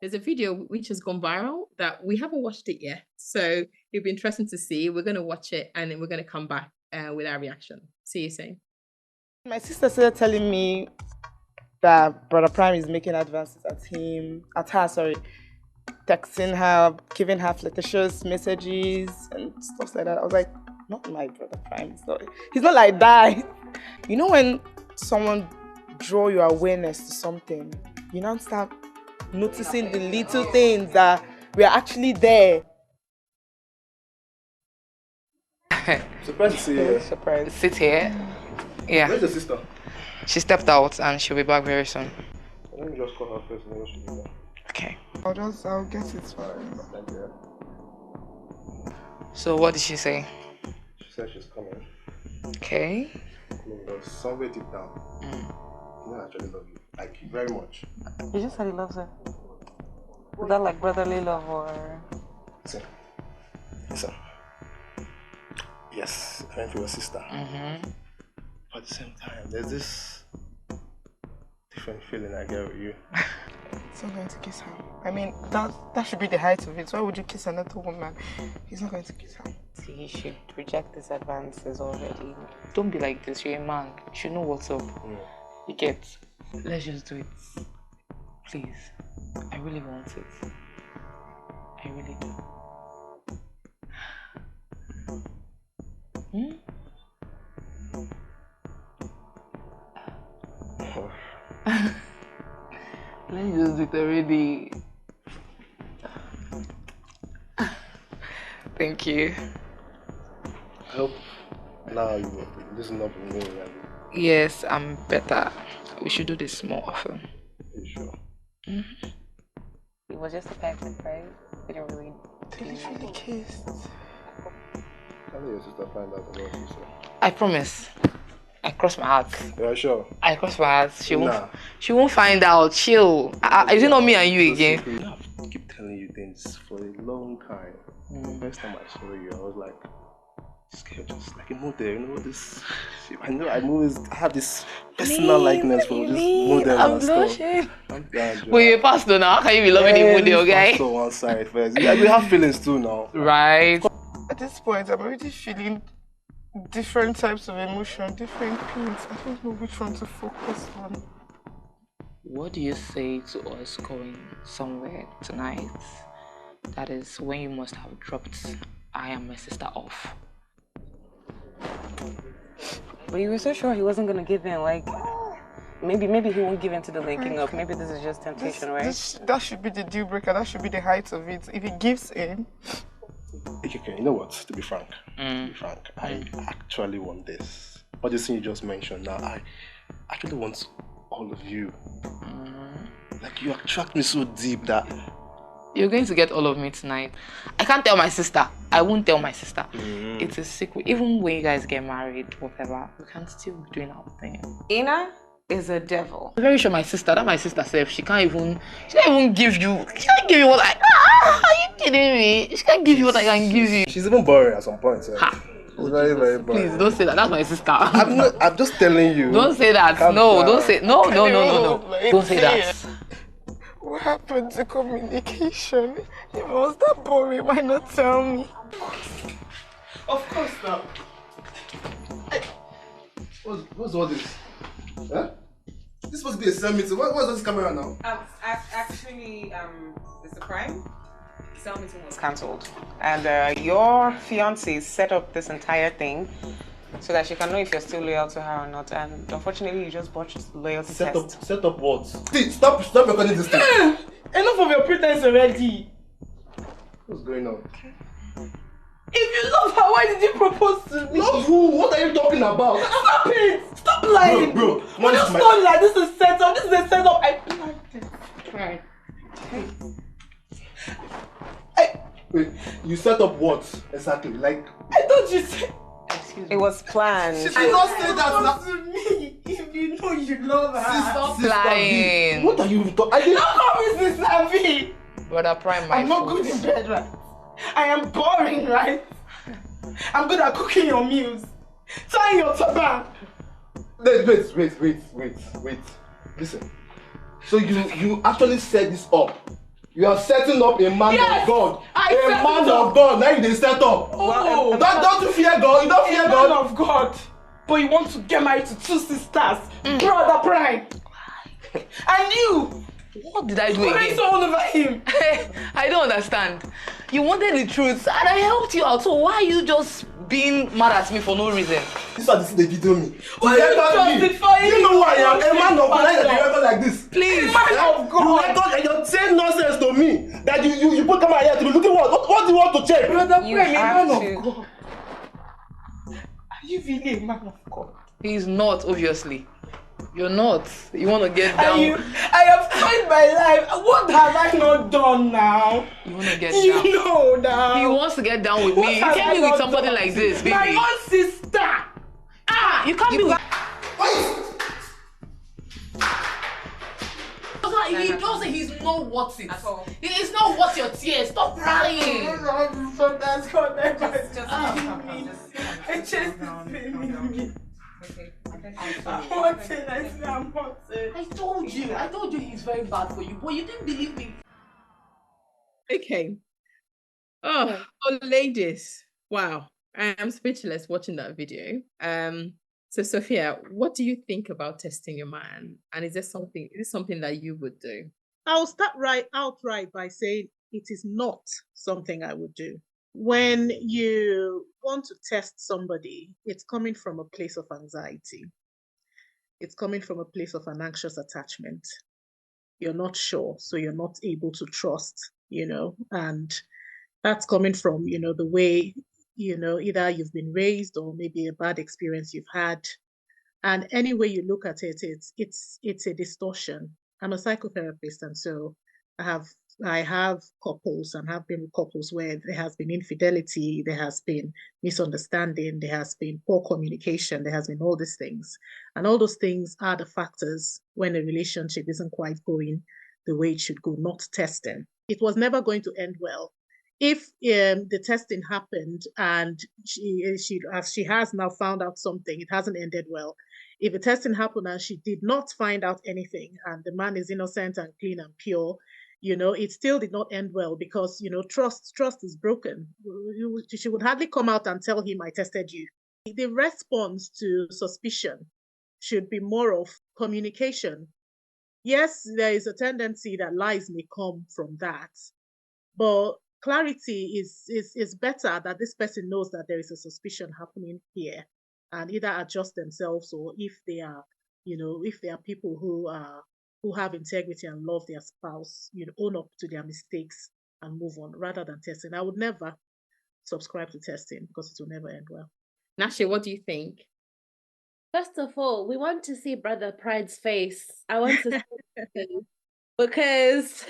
there's a video which has gone viral that we haven't watched it yet. So it'll be interesting to see. We're going to watch it and then we're going to come back with our reaction. See you soon. My sister started telling me that Brother Prime is making advances at her, texting her, giving her flirtatious messages and stuff like that. I was like, not my Brother Prime. He's not like that. You know when someone draw your awareness to something, you now start noticing the little things that we are actually there. Surprised to see you. Surprised. Sit here. Yeah. Where's your sister? She stepped out and she'll be back very soon. Let me just call her first and then she'll be back. Okay. I'll get it fine. Thank you. So what did she say? She said she's coming. Okay. But somewhere deep down, you know I actually love you. Like you very much. You just said he loves her. Is that like brotherly love or? Listen. Yes, I went for your sister. But at the same time, there's this different feeling I get with you. He's not going to kiss her. I mean, that should be the height of it. Why would you kiss another woman? He's not going to kiss her. See, you should reject these advances already. Don't be like this, you're a man. You should know what's up. You get. Let's just do it. Please. I really want it. I really do. Let's just do it already. Thank you. I hope now you listen up with me. Yes, I'm better. We should do this more often. Are you sure? It was just a pattern, right? We didn't really. They literally kissed. How did your sister find out about you, sir? I promise. I cross my heart. Yeah, sure. I cross my heart. She won't find out. Chill. Is it not me and you again? I keep telling you things for a long time. The first time I saw you, I was like, this girl just like a model, you know this. I have this personal likeness for this model. I'm blushing. But you're a pastor now. How can you be loving a model, guy? Pastor one side first. Yeah, we have feelings too now. Right. At this point, I'm already feeling different types of emotion, different pains. I don't know which one to focus on. What do you say to us going somewhere tonight? That is when you must have dropped I and my sister off. But you were so sure he wasn't gonna give in, like maybe he won't give in to the linking up. Maybe this is just temptation, right? That should be the deal breaker. That should be the height of it. If he gives in. Okay, you know what? To be frank, I actually want this. All this thing you just mentioned now, I actually want all of you. Like you attract me so deep that you're going to get all of me tonight. I can't tell my sister. I won't tell my sister. It's a secret. Even when you guys get married, whatever, we can still be doing our thing. Ina is a devil. I'm very sure my sister self, she can't even give you, what I, are you kidding me? She can't give you what I can give you. She's even boring at some point. So. It's very, very boring. Please, don't say that. That's my sister. I'm just telling you. Don't say that. Don't say, no. Don't say that. What happened to communication? If it was that boring, why not tell me? Of course not. What's all this? Huh? This is supposed to be a cell meeting. What's this camera now? Actually, Mr. Prime, the cell meeting was cancelled. And your fiancé set up this entire thing so that she can know if you're still loyal to her or not. And unfortunately, you just botched the loyalty test. Set up what? Stop recording this thing. Enough of your pretense already. What's going on? If you love her, why did you propose to me? Love who? What are you talking about? Stop it! Stop lying! Bro, When you start like this is set up, this is a setup. I planned it. Right. Wait, you set up what exactly? Like I thought you said. Excuse me. It was planned. She did not say that now. To me, if you know you love her. Stop lying. What are you talking? Don't call me Sister V. Brother Prime, I'm not good in bed, right? I am boring, right? I'm good at cooking your meals, tying your turban. Wait. Listen. So you actually set this up You are setting up a man of God. I A set man it up. of God. Now you dey set up. Oh, Don't you fear God? You don't fear a God. man of God. But you want to get married to 2 sisters. Brother Prime. And you. What did I do What again? is all over him? I don't understand. You wanted the truth and I helped you out. So why are you just being mad at me for no reason? This one, they video me. Why are you justifying You know who I am? your A man of God. Like pastor? that you record like this. Please. Man of You God. record and you're saying nonsense to me. That you put camera here to be looking what? What do you want to check? Brother You Prime, a have man to. of God. Are you really a man of God? He's not, obviously. You're not. You want to get down. I have spent my life. What have I not done now? You want to get You down. know now. He wants to get down with What me. You have can't I be with not somebody done? like this, baby. My own sister. You can't be with... If he does it, he's not worth it. At all. He's not worth your tears. Stop crying. That's God never Just me. It just is me. I'm wanting, I say I'm wanting. I told you he's very bad for you, but you didn't believe me. Okay. Oh, ladies. Wow. I am speechless watching that video. So Sophia, what do you think about testing your man? And is this something that you would do? I'll start outright by saying it is not something I would do. When you want to test somebody, it's coming from a place of anxiety. It's coming from a place of an anxious attachment. You're not sure, so you're not able to trust, and that's coming from, the way, either you've been raised or maybe a bad experience you've had. And any way you look at it, it's a distortion. I'm a psychotherapist, and so I have couples and have been with couples where there has been infidelity, there has been misunderstanding, there has been poor communication, there has been all these things. And all those things are the factors when a relationship isn't quite going the way it should go, not testing. It was never going to end well. If the testing happened and she has now found out something, it hasn't ended well. If the testing happened and she did not find out anything and the man is innocent and clean and pure, it still did not end well because, trust is broken. She would hardly come out and tell him, I tested you. The response to suspicion should be more of communication. Yes, there is a tendency that lies may come from that, but clarity is better, that this person knows that there is a suspicion happening here and either adjust themselves, or if they are people who have integrity and love their spouse, own up to their mistakes and move on rather than testing. I would never subscribe to testing because it will never end well. Nashi, what do you think? First of all, we want to see Brother Pride's face. I want to see him because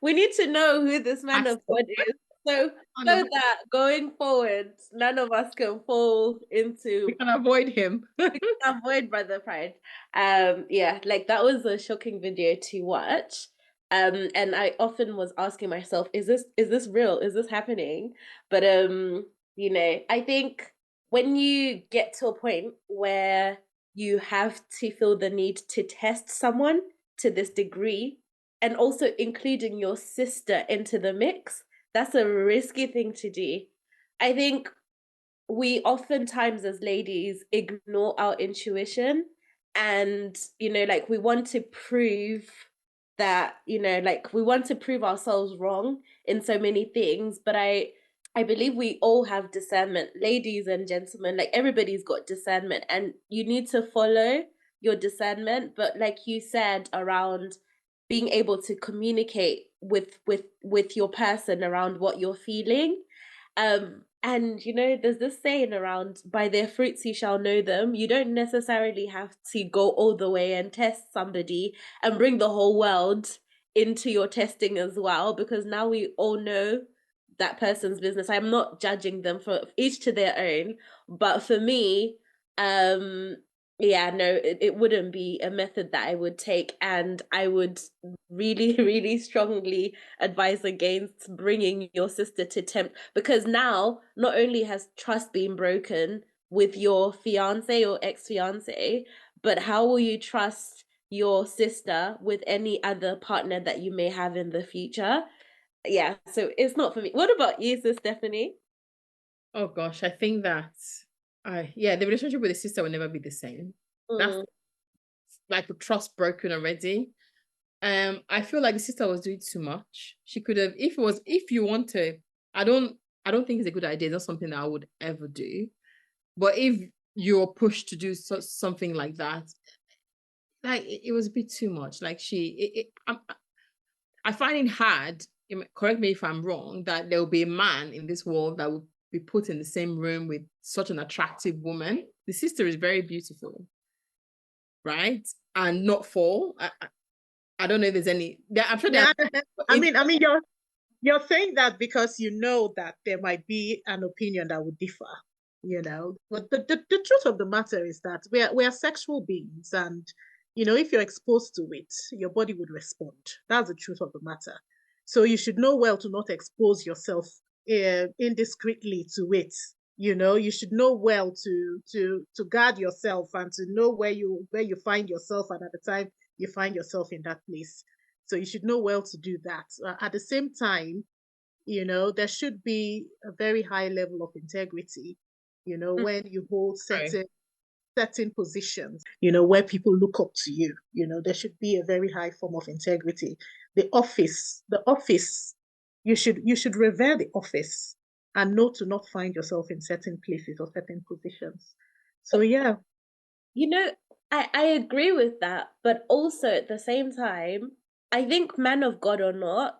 we need to know who this man of God is. So that going forward, none of us can fall into. We can avoid him. We can avoid Brother Pride. That was a shocking video to watch. And I often was asking myself, is this real? Is this happening? But I think when you get to a point where you have to feel the need to test someone to this degree, and also including your sister into the mix, that's a risky thing to do. I think we oftentimes as ladies ignore our intuition and, we want to prove that, we want to prove ourselves wrong in so many things. But I believe we all have discernment, ladies and gentlemen, everybody's got discernment and you need to follow your discernment. But like you said, around being able to communicate with your person around what you're feeling. And there's this saying around, by their fruits you shall know them. You don't necessarily have to go all the way and test somebody and bring the whole world into your testing as well, because now we all know that person's business. I'm not judging them, for each to their own, but for me, it wouldn't be a method that I would take, and I would really, really strongly advise against bringing your sister to tempt, because now not only has trust been broken with your fiance or ex-fiance, but how will you trust your sister with any other partner that you may have in the future. Yeah, so it's not for me. What about you, Sis Stephanie? Oh gosh, I think that yeah, the relationship with the sister will never be the same. That's like the trust broken already. I feel like the sister was doing too much. She could have, if you want to, I don't think it's a good idea. It's not something that I would ever do. But if you're pushed to do something like that, like it was a bit too much. Like I find it hard. Correct me if I'm wrong. That there will be a man in this world that will be put in the same room with such an attractive woman. The sister is very beautiful, right? And not fall. I don't know if there's any. I'm sure yeah, I mean, you're saying that because you know that there might be an opinion that would differ, But the truth of the matter is that we are sexual beings, and if you're exposed to it, your body would respond. That's the truth of the matter. So you should know well to not expose yourself indiscreetly to it. You should know well to guard yourself and to know where you find yourself, and at the time you find yourself in that place. So you should know well to do that. At the same time, there should be a very high level of integrity, when you hold certain positions, where people look up to you. There should be a very high form of integrity. The office, you should revere the office and know to not find yourself in certain places or certain positions. So yeah. I agree with that, but also at the same time, I think man of God or not,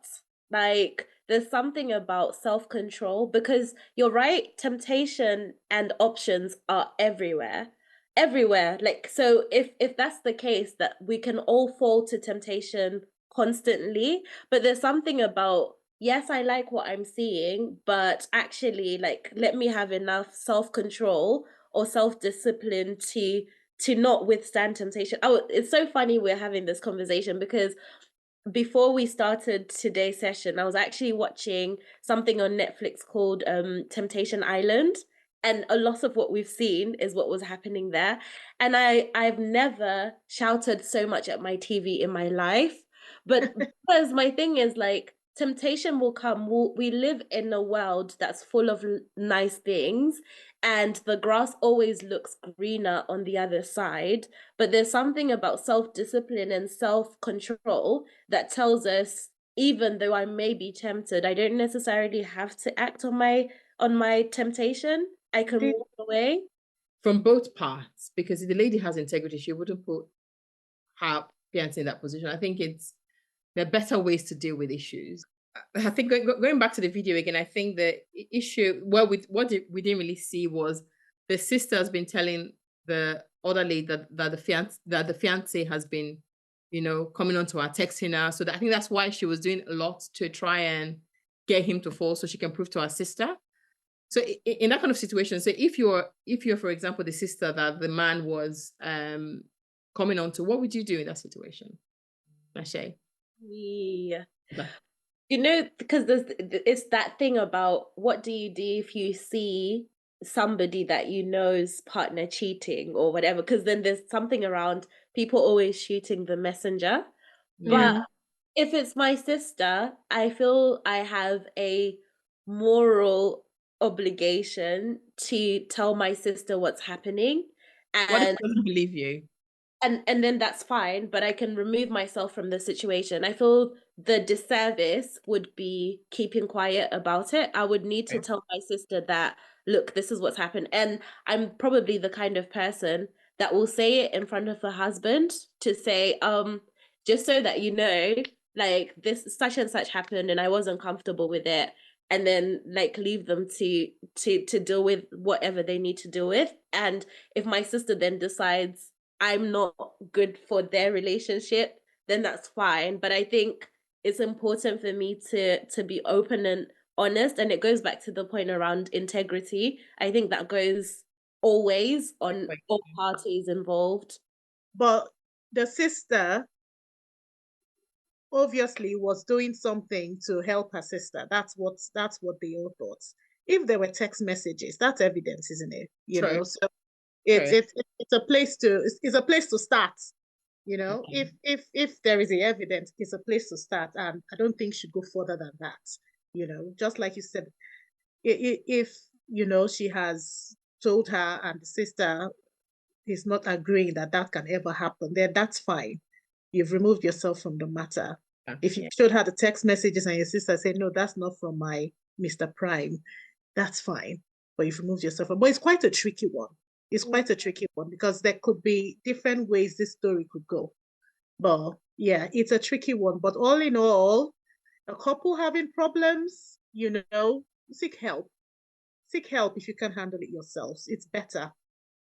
like there's something about self-control, because you're right, temptation and options are everywhere. Everywhere. Like, so if that's the case, that we can all fall to temptation constantly, but there's something about, yes, I like what I'm seeing, but actually, like, let me have enough self-control or self-discipline to not withstand temptation. Oh, it's so funny we're having this conversation, because before we started today's session, I was actually watching something on Netflix called Temptation Island. And a lot of what we've seen is what was happening there. And I've never shouted so much at my TV in my life. But because my thing is, like, temptation will come. We live in a world that's full of nice things, and the grass always looks greener on the other side. But there's something about self-discipline and self-control that tells us, even though I may be tempted, I don't necessarily have to act on my temptation. I can walk away. From both parts, because if the lady has integrity, she wouldn't put her fiancé in that position. I think there are better ways to deal with issues. I think going back to the video again, I think the issue, what we didn't really see was the sister has been telling the other lady that the fiancé has been, coming onto her, texting her. So I think that's why she was doing a lot to try and get him to fall, so she can prove to her sister. So in that kind of situation, so if you're, for example, the sister that the man was coming on to, what would you do in that situation, Ashay? Yeah. Because it's that thing about, what do you do if you see somebody that you know's partner cheating or whatever? Because then there's something around people always shooting the messenger. Yeah. But if it's my sister, I feel I have a moral obligation to tell my sister what's happening. What if And she doesn't believe you? and then that's fine, but I can remove myself from the situation. I feel the disservice would be keeping quiet about it. I would need to tell my sister that, look, this is what's happened. And I'm probably the kind of person that will say it in front of her husband, to say, just so that you know, like, this such and such happened and I wasn't comfortable with it. And then, like, leave them to deal with whatever they need to deal with. And if my sister then decides I'm not good for their relationship, then that's fine. But I think it's important for me to be open and honest. And it goes back to the point around integrity. I think that goes always on all parties involved. But the sister obviously was doing something to help her sister. That's what they all thought. If there were text messages, that's evidence, isn't it? So it's a place to start. You know, Okay. if there is a evidence, it's a place to start, and I don't think should go further than that. You know, just like you said, if you know she has told her and the sister is not agreeing that that can ever happen, then that's fine. You've removed yourself from the matter. If you Yeah. showed her the text messages and your sister said, no, that's not from my Mr. Prime, that's fine. But you've removed yourself from. But it's quite a tricky one. It's quite a tricky one because there could be different ways this story could go. But yeah, it's a tricky one. But all in all, a couple having problems, you know, seek help. Seek help if you can handle it yourselves. It's better.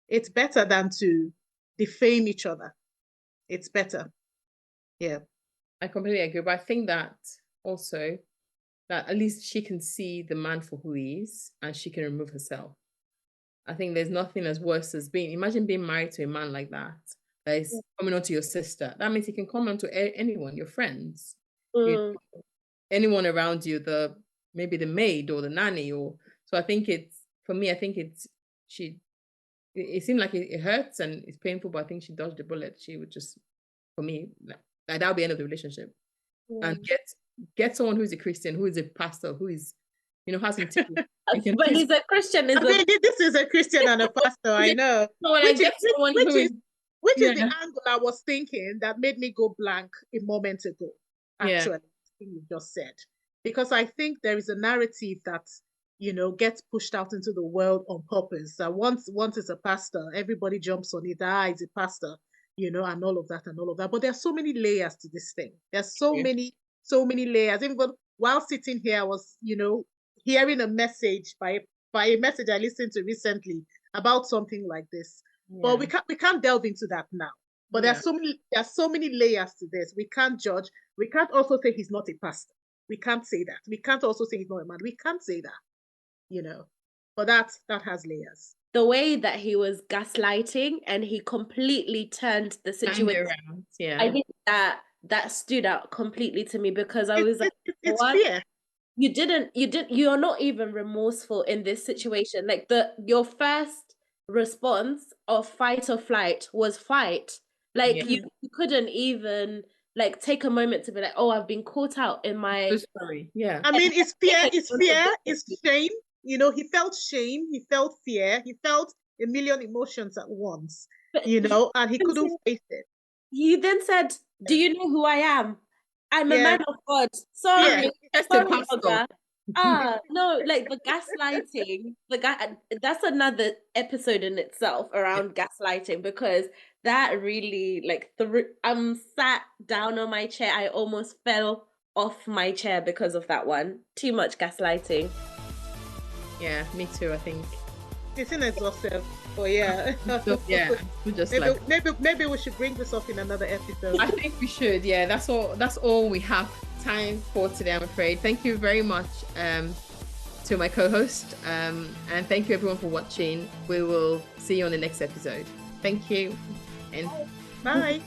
It's better than to defame each other. It's better. Yeah. I completely agree. But I think that also that at least she can see the man for who he is and she can remove herself. I think there's nothing as worse as imagine being married to a man like that is coming on to your sister. That means he can come on to anyone, your friends, anyone around you, maybe the maid or the nanny. So I think for me, I think it seemed like it hurts and it's painful, but I think she dodged the bullet. She would just, for me, like that'll be the end of the relationship. And get someone who's a Christian, who is a pastor, who is, has some tea. But he's a Christian. This is a Christian and a pastor, I know. No, when I get someone who is the angle I was thinking that made me go blank a moment ago, actually, you just said. Because I think there is a narrative that, gets pushed out into the world on purpose. Once it's a pastor, everybody jumps on it. It's a pastor, and all of that. But there are so many layers to this thing. There's so many layers. Even while sitting here, I was, hearing a message by a message I listened to recently about something like this. But we can't delve into that now. But there are so many layers to this. We can't judge. We can't also say he's not a pastor. We can't say that. We can't also say he's not a man. We can't say that, But that has layers. The way that he was gaslighting and he completely turned the situation around. Yeah. I think that stood out completely to me because I was like, it's fear. You're not even remorseful in this situation. Like your first response of fight or flight was fight. Like you couldn't even like take a moment to be like, oh, I've been caught out in my story. Yeah. I mean, it's fear, it's shame. He felt shame, he felt fear, he felt a million emotions at once, and he couldn't face it. He then said, do you know who I am? I'm a man of God. Sorry. Sorry, no, like the gaslighting, that's another episode in itself around gaslighting because that really I'm sat down on my chair. I almost fell off my chair because of that one. Too much gaslighting. Yeah, me too, I think. It's inexhaustive. Oh yeah. We just maybe we should bring this up in another episode. I think we should. Yeah, that's all we have time for today, I'm afraid. Thank you very much to my co-host, and thank you everyone for watching. We will see you on the next episode. Thank you, and bye.